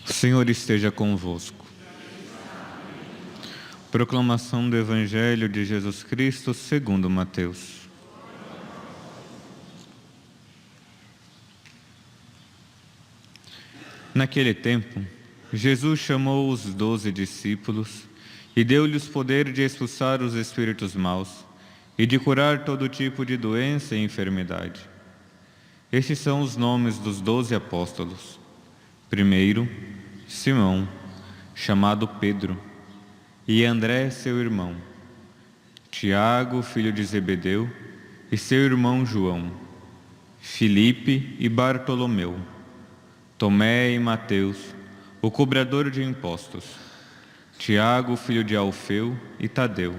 O Senhor esteja convosco. Proclamação do Evangelho de Jesus Cristo segundo Mateus. Naquele tempo, Jesus chamou os 12 discípulos e deu-lhes poder de expulsar os espíritos maus e de curar todo tipo de doença e enfermidade. Estes são os nomes dos 12 apóstolos. Primeiro, Simão, chamado Pedro, e André, seu irmão, Tiago, filho de Zebedeu, e seu irmão João, Filipe e Bartolomeu, Tomé e Mateus, o cobrador de impostos, Tiago, filho de Alfeu, e Tadeu,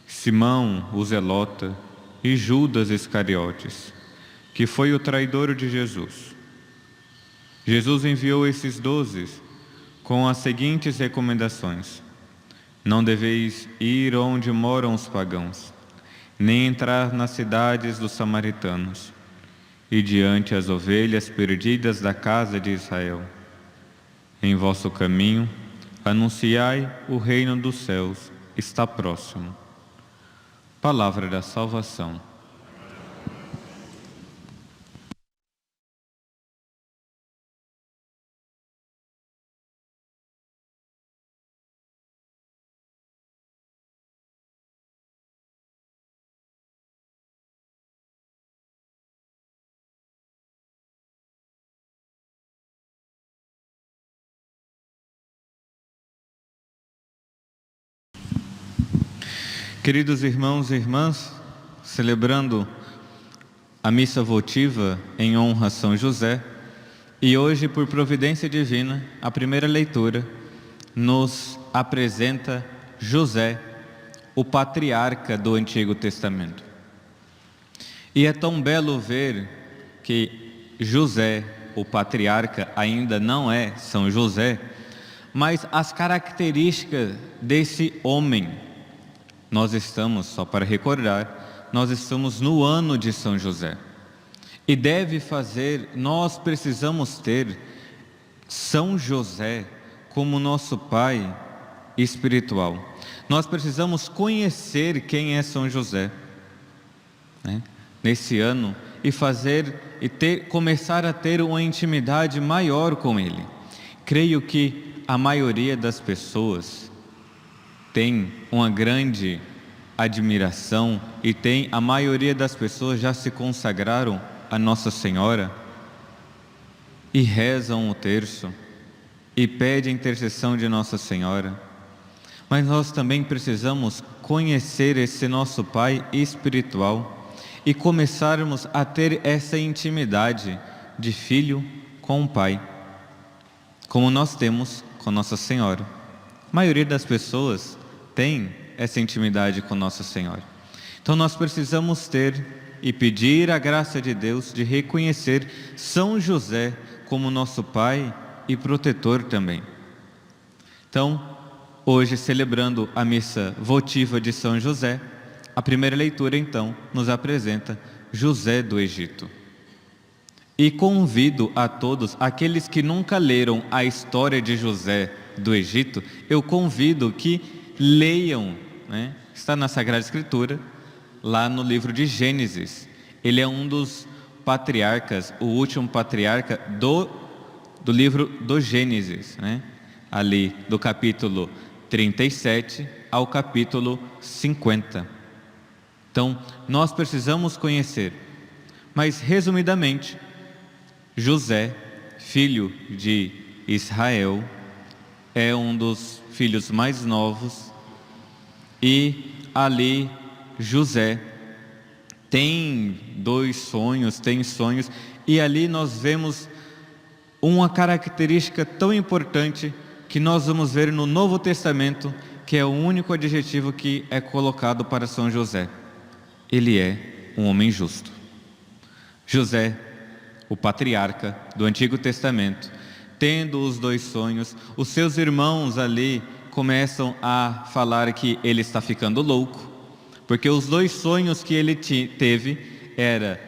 Simão, o zelota, e Judas Iscariotes, que foi o traidor de Jesus. Jesus enviou esses 12 com as seguintes recomendações: não deveis ir onde moram os pagãos, nem entrar nas cidades dos samaritanos, e diante as ovelhas perdidas da casa de Israel. Em vosso caminho, anunciai o reino dos céus, está próximo. Palavra da salvação. Queridos irmãos e irmãs, celebrando a missa votiva em honra a São José, e hoje, por providência divina, a primeira leitura nos apresenta José, o patriarca do Antigo Testamento. E é tão belo ver que José, o patriarca, ainda não é São José, mas as características desse homem. Nós estamos, só para recordar, nós estamos no ano de São José. E nós precisamos ter São José como nosso pai espiritual. Nós precisamos conhecer quem é São José, né, nesse ano, e começar a ter uma intimidade maior com ele. Creio que a maioria das pessoas tem uma grande admiração e a maioria das pessoas já se consagraram a Nossa Senhora e rezam o terço e pedem a intercessão de Nossa Senhora. Mas nós também precisamos conhecer esse nosso Pai espiritual e começarmos a ter essa intimidade de filho com o Pai, como nós temos com Nossa Senhora. A maioria das pessoas tem essa intimidade com Nossa Senhora. Então nós precisamos ter e pedir a graça de Deus de reconhecer São José como nosso pai e protetor também. Então, hoje, celebrando a missa votiva de São José, a primeira leitura então nos apresenta José do Egito. E convido a todos, aqueles que nunca leram a história de José do Egito, eu convido que leiam, né? Está na Sagrada Escritura, lá no livro de Gênesis. Ele é um dos patriarcas, o último patriarca do livro do Gênesis, né? Ali do capítulo 37 ao capítulo 50. Então, nós precisamos conhecer, mas resumidamente, José, filho de Israel, é um dos filhos mais novos, e ali José tem sonhos, e ali nós vemos uma característica tão importante que nós vamos ver no Novo Testamento, que é o único adjetivo que é colocado para São José. Ele é um homem justo. José o patriarca do Antigo Testamento, tendo os dois sonhos, os seus irmãos ali começam a falar que ele está ficando louco, porque os dois sonhos que ele teve era: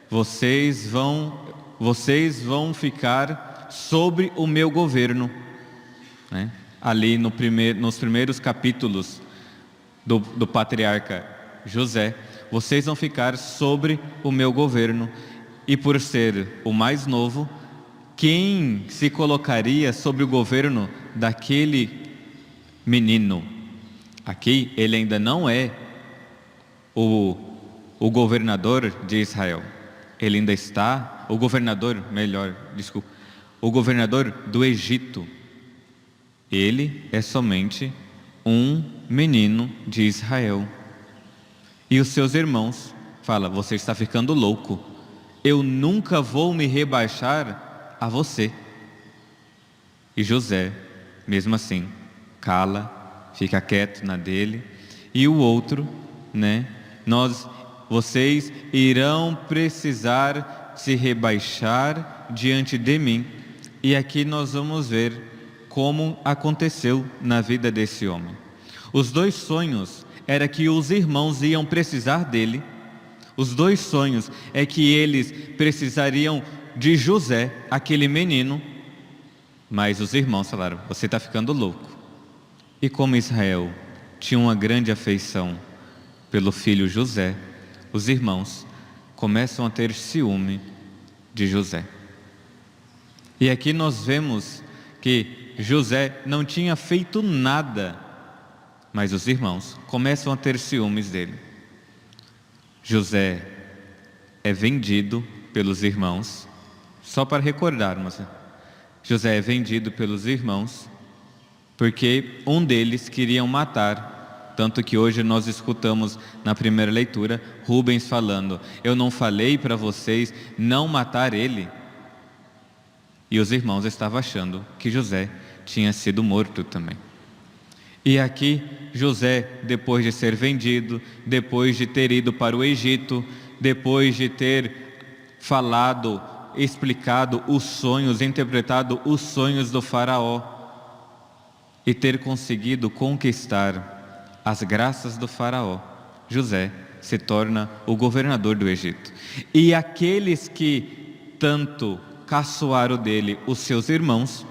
vocês vão ficar sobre o meu governo, né? Ali nos primeiros capítulos do patriarca José, vocês vão ficar sobre o meu governo. E por ser o mais novo, quem se colocaria sobre o governo daquele menino? Aqui ele ainda não é o governador de Israel. Ele ainda está, o governador do Egito. Ele é somente um menino de Israel. E os seus irmãos falam: você está ficando louco, eu nunca vou me rebaixar a você. E José, mesmo assim, cala, fica quieto na dele. E o outro, né? Vocês irão precisar se rebaixar diante de mim. E aqui nós vamos ver como aconteceu na vida desse homem. Os dois sonhos era que os irmãos iam precisar dele. Os dois sonhos é que eles precisariam de José, aquele menino. Mas os irmãos falaram: você está ficando louco. E como Israel tinha uma grande afeição pelo filho José, os irmãos começam a ter ciúme de José. E aqui nós vemos que José não tinha feito nada, mas os irmãos começam a ter ciúmes dele. José é vendido pelos irmãos, só para recordarmos, José é vendido pelos irmãos porque um deles queriam matar, tanto que hoje nós escutamos na primeira leitura Rubens falando: eu não falei para vocês não matar ele. E os irmãos estavam achando que José tinha sido morto também. E aqui José, depois de ser vendido, depois de ter ido para o Egito, depois de ter falado, explicado os sonhos, interpretado os sonhos do faraó e ter conseguido conquistar as graças do faraó, José se torna o governador do Egito. E aqueles que tanto caçoaram dele, os seus irmãos,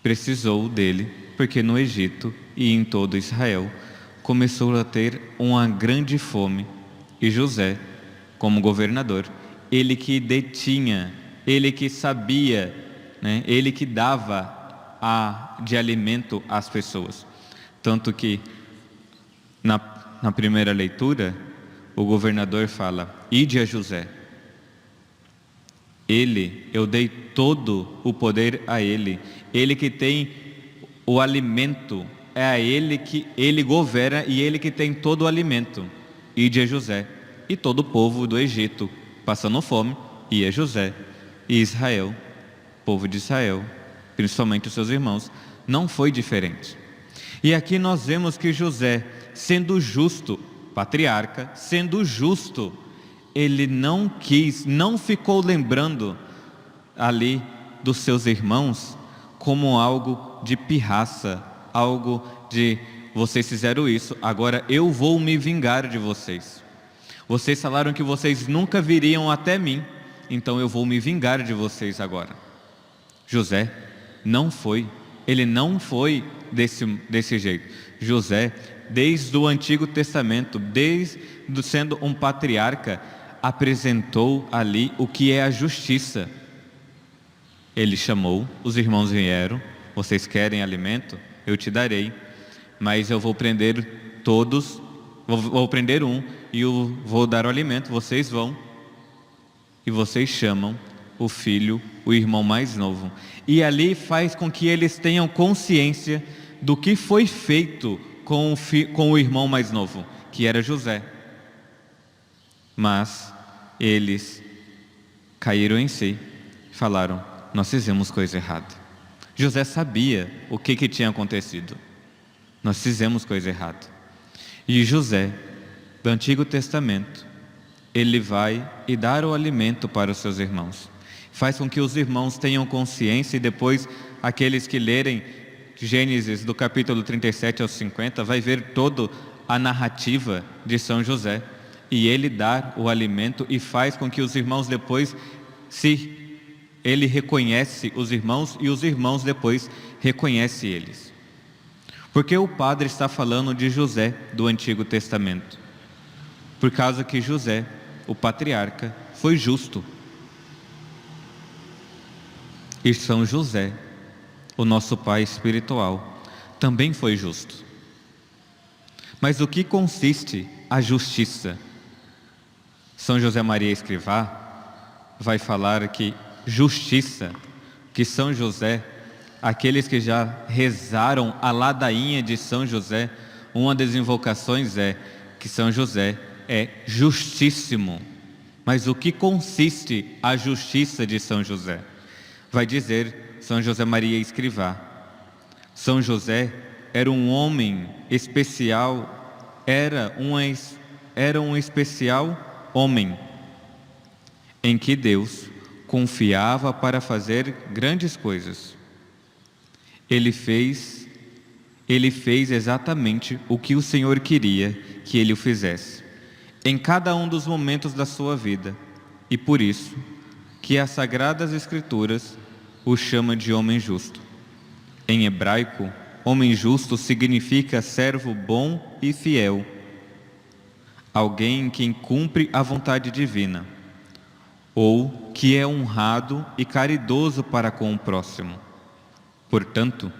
precisou dele, porque no Egito e em todo Israel começou a ter uma grande fome. E José, como governador, ele que detinha, ele que sabia, né, ele que dava de alimento às pessoas. Tanto que na primeira leitura o governador fala: ide a José, eu dei todo o poder a ele que tem o alimento, é a ele que ele governa e ele que tem todo o alimento. Ide a José. E todo o povo do Egito passando fome, ia a José. E Israel, povo de Israel, principalmente os seus irmãos, não foi diferente. E aqui nós vemos que José, sendo justo, patriarca, sendo justo, ele não ficou lembrando ali dos seus irmãos como algo de pirraça, algo de: vocês fizeram isso, agora eu vou me vingar de vocês. Vocês falaram que vocês nunca viriam até mim, então eu vou me vingar de vocês agora. José ele não foi desse jeito. José, desde o Antigo Testamento, sendo um patriarca, apresentou ali o que é a justiça. Ele chamou, os irmãos vieram: vocês querem alimento? Eu te darei, mas eu vou prender todos, vou prender um e eu vou dar o alimento, vocês vão. E vocês chamam o filho, o irmão mais novo. E ali faz com que eles tenham consciência do que foi feito com o irmão mais novo, que era José. Mas eles caíram em si, falaram: nós fizemos coisa errada. José sabia o que tinha acontecido. Nós fizemos coisa errada. E José, do Antigo Testamento, ele vai e dá o alimento para os seus irmãos. Faz com que os irmãos tenham consciência, e depois aqueles que lerem Gênesis do capítulo 37 ao 50, vai ver toda a narrativa de São José. E ele dá o alimento e faz com que os irmãos depois ele reconhece os irmãos e os irmãos depois reconhecem eles. Porque o padre está falando de José do Antigo Testamento? Por causa que José, o patriarca, foi justo. E São José, o nosso pai espiritual, também foi justo. Mas o que consiste a justiça? São José Maria Escrivá vai falar que justiça, que São José, aqueles que já rezaram a ladainha de São José, uma das invocações é que São José é justíssimo. Mas o que consiste a justiça de São José? Vai dizer São José Maria Escrivá: São José era um homem especial, era um especial homem, em que Deus confiava para fazer grandes coisas. Ele fez exatamente o que o Senhor queria que ele o fizesse, em cada um dos momentos da sua vida, e por isso que as Sagradas Escrituras o chama de homem justo. Em hebraico, homem justo significa servo bom e fiel, alguém que cumpre a vontade divina, ou que é honrado e caridoso para com o próximo. Portanto,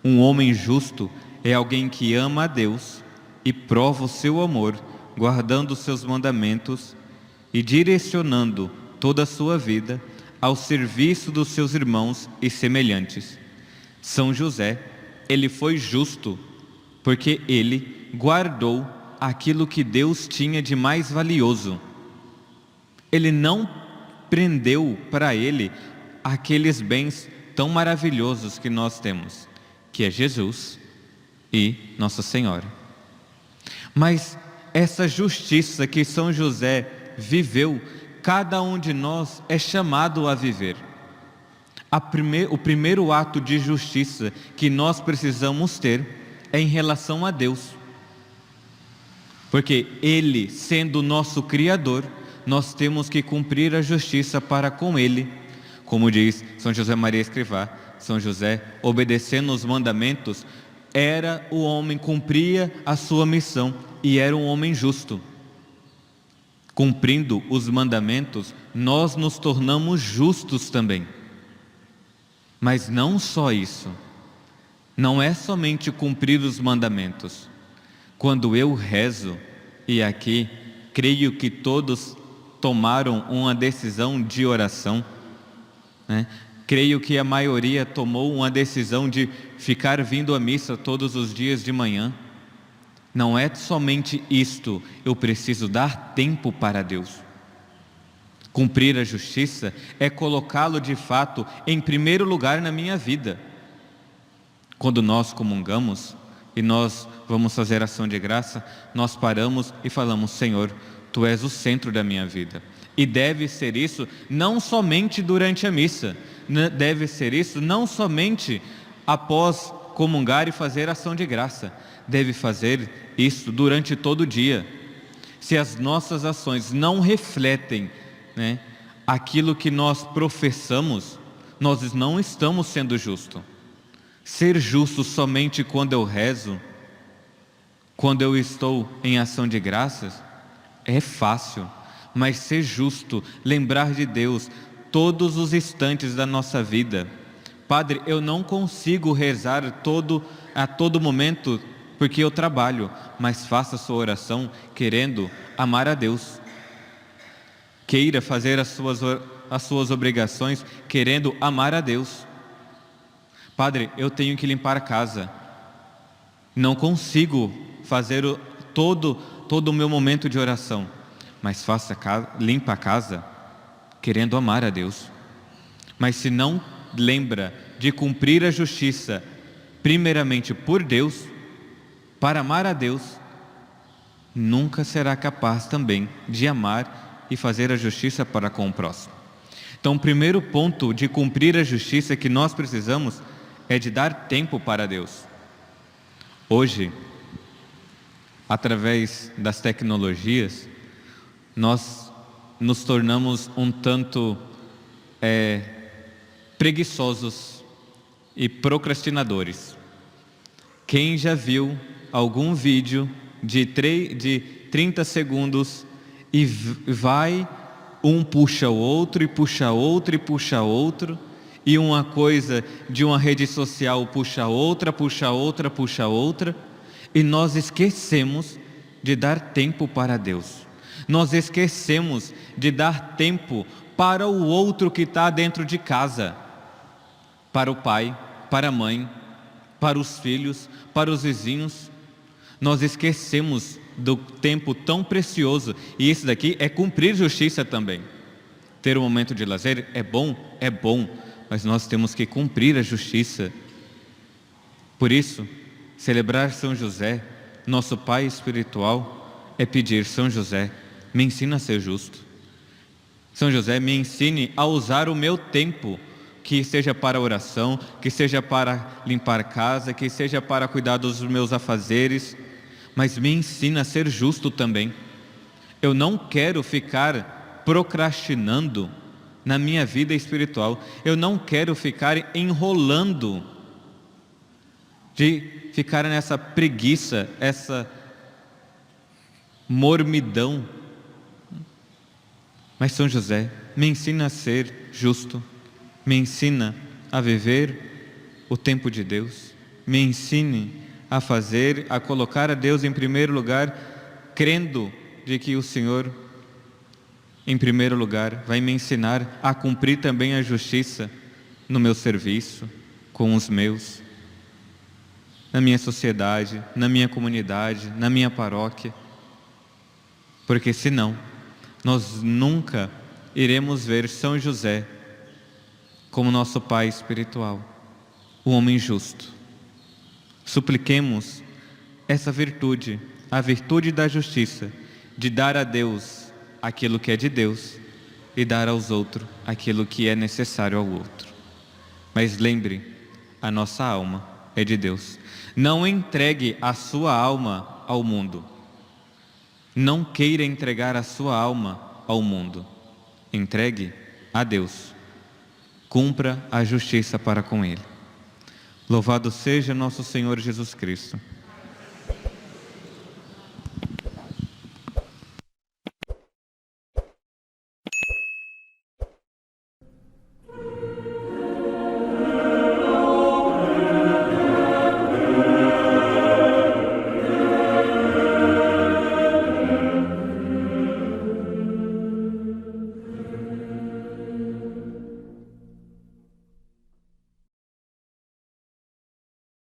um homem justo é alguém que ama a Deus e prova o seu amor, guardando os seus mandamentos e direcionando toda a sua vida ao serviço dos seus irmãos e semelhantes. São José, ele foi justo porque ele guardou aquilo que Deus tinha de mais valioso. Ele não prendeu para ele aqueles bens tão maravilhosos que nós temos, que é Jesus e Nossa Senhora. Mas essa justiça que São José viveu, cada um de nós é chamado a viver. O primeiro ato de justiça que nós precisamos ter é em relação a Deus. Porque Ele, sendo nosso Criador, nós temos que cumprir a justiça para com Ele. Como diz São José Maria Escrivá, São José, obedecendo os mandamentos, era o homem, cumpria a sua missão e era um homem justo. Cumprindo os mandamentos, nós nos tornamos justos também. Mas não só isso, não é somente cumprir os mandamentos. Quando eu rezo, e aqui creio que todos tomaram uma decisão de oração, né? Creio que a maioria tomou uma decisão de ficar vindo à missa todos os dias de manhã. Não é somente isto, eu preciso dar tempo para Deus. Cumprir a justiça é colocá-lo de fato em primeiro lugar na minha vida. Quando nós comungamos e nós vamos fazer ação de graça, nós paramos e falamos: Senhor, Tu és o centro da minha vida. E deve ser isso não somente durante a missa, deve ser isso não somente após comungar e fazer ação de graça, deve fazer isso durante todo o dia. Se as nossas ações não refletem, né, aquilo que nós professamos, nós não estamos sendo justos. Ser justo somente quando eu rezo, quando eu estou em ação de graças, é fácil. Mas ser justo, lembrar de Deus todos os instantes da nossa vida. Padre, eu não consigo rezar a todo momento porque eu trabalho, mas faça a sua oração querendo amar a Deus. Queira fazer as suas obrigações querendo amar a Deus. Padre, eu tenho que limpar a casa. Não consigo fazer todo o meu momento de oração, mas limpa a casa querendo amar a Deus. Mas se não lembra de cumprir a justiça primeiramente por Deus, para amar a Deus, nunca será capaz também de amar e fazer a justiça para com o próximo. Então, o primeiro ponto de cumprir a justiça que nós precisamos é de dar tempo para Deus. Hoje, através das tecnologias, nós nos tornamos um tanto preguiçosos e procrastinadores. Quem já viu algum vídeo de 30 segundos e vai, um puxa o outro, e puxa outro, e puxa outro, e uma coisa de uma rede social puxa outra, puxa outra, puxa outra, e nós esquecemos de dar tempo para Deus. Nós esquecemos de dar tempo para o outro que está dentro de casa, para o pai, para a mãe, para os filhos, para os vizinhos. Nós esquecemos do tempo tão precioso, e isso daqui é cumprir justiça também. Ter um momento de lazer é bom, mas nós temos que cumprir a justiça. Por isso, celebrar São José, nosso pai espiritual, é pedir: São José, me ensina a ser justo. São José, me ensine a usar o meu tempo, que seja para oração, que seja para limpar casa, que seja para cuidar dos meus afazeres, mas me ensina a ser justo também. Eu não quero ficar procrastinando na minha vida espiritual. Eu não quero ficar enrolando, de ficar nessa preguiça, essa mormidão. Mas São José, me ensina a ser justo, me ensina a viver o tempo de Deus, me ensine a colocar a Deus em primeiro lugar, crendo de que o Senhor, em primeiro lugar, vai me ensinar a cumprir também a justiça no meu serviço, com os meus, na minha sociedade, na minha comunidade, na minha paróquia. Porque senão, nós nunca iremos ver São José como nosso pai espiritual, o homem justo. Supliquemos essa virtude, a virtude da justiça, de dar a Deus aquilo que é de Deus e dar aos outros aquilo que é necessário ao outro. Mas lembre, a nossa alma é de Deus. Não entregue a sua alma ao mundo. Não queira entregar a sua alma ao mundo. Entregue a Deus. Cumpra a justiça para com Ele. Louvado seja nosso Senhor Jesus Cristo.